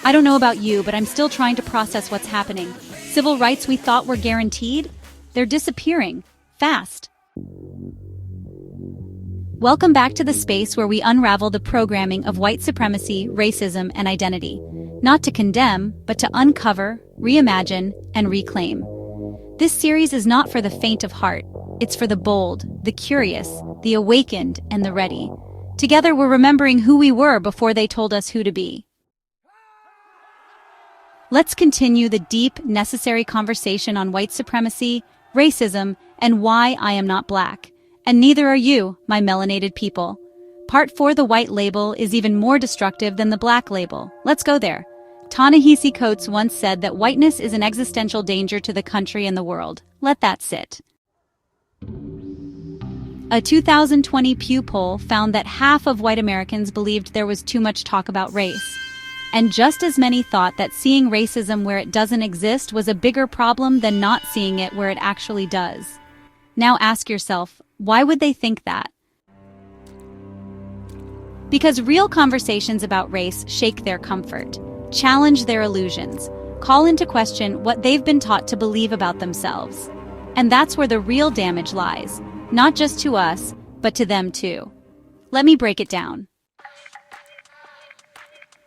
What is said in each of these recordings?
I don't know about you, but I'm still trying to process what's happening. Civil rights we thought were guaranteed? They're disappearing. Fast. Welcome back to the space where we unravel the programming of white supremacy, racism, and identity. Not to condemn, but to uncover, reimagine, and reclaim. This series is not for the faint of heart. It's for the bold, the curious, the awakened, and the ready. Together we're remembering who we were before they told us who to be. Let's continue the deep, necessary conversation on white supremacy, racism, and why I am not black. And neither are you, my melanated people. Part 4, the white label, is even more destructive than the black label. Let's go there. Ta-Nehisi Coates once said that whiteness is an existential danger to the country and the world. Let that sit. A 2020 Pew poll found that half of white Americans believed there was too much talk about race. And just as many thought that seeing racism where it doesn't exist was a bigger problem than not seeing it where it actually does. Now ask yourself, why would they think that? Because real conversations about race shake their comfort, challenge their illusions, call into question what they've been taught to believe about themselves. And that's where the real damage lies, not just to us, but to them too. Let me break it down.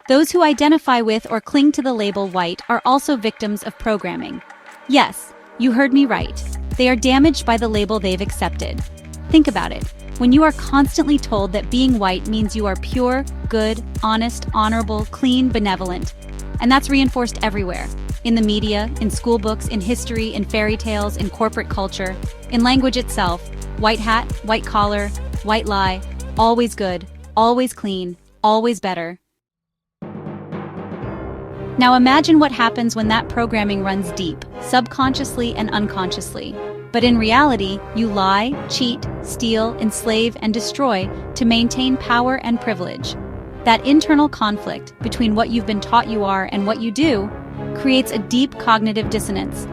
Those who identify with or cling to the label white are also victims of programming. Yes, you heard me right. They are damaged by the label they've accepted. Think about it. When you are constantly told that being white means you are pure, good, honest, honorable, clean, benevolent, and that's reinforced everywhere. In the media, in school books, in history, in fairy tales, in corporate culture, in language itself, white hat, white collar, white lie, always good, always clean, always better. Now imagine what happens when that programming runs deep, subconsciously and unconsciously. But in reality, you lie, cheat, steal, enslave, and destroy to maintain power and privilege. That internal conflict between what you've been taught you are and what you do creates a deep cognitive dissonance.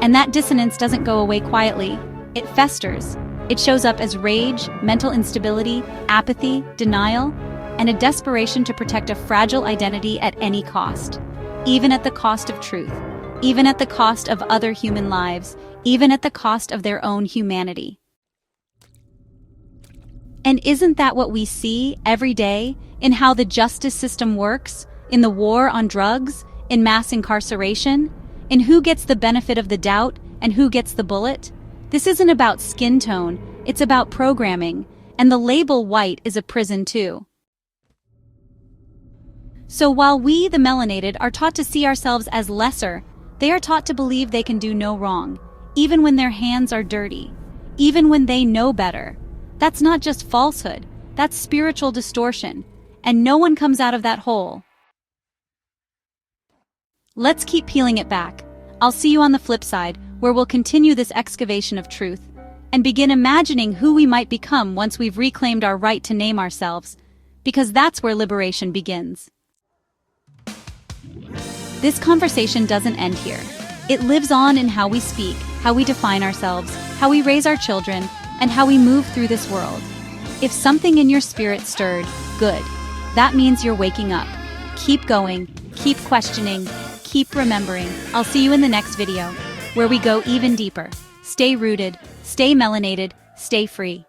And that dissonance doesn't go away quietly. It festers. It shows up as rage, mental instability, apathy, denial, and a desperation to protect a fragile identity at any cost. Even at the cost of truth, even at the cost of other human lives, even at the cost of their own humanity. And isn't that what we see every day in how the justice system works, in the war on drugs, in mass incarceration, in who gets the benefit of the doubt and who gets the bullet? This isn't about skin tone, it's about programming, and the label white is a prison too. So while we, the melanated, are taught to see ourselves as lesser, they are taught to believe they can do no wrong, even when their hands are dirty, even when they know better. That's not just falsehood, that's spiritual distortion, and no one comes out of that hole. Let's keep peeling it back. I'll see you on the flip side, where we'll continue this excavation of truth, and begin imagining who we might become once we've reclaimed our right to name ourselves, because that's where liberation begins. This conversation doesn't end here. It lives on in how we speak, how we define ourselves, how we raise our children, and how we move through this world. If something in your spirit stirred, good. That means you're waking up. Keep going, keep questioning, keep remembering. I'll see you in the next video, where we go even deeper. Stay rooted, stay melanated, stay free.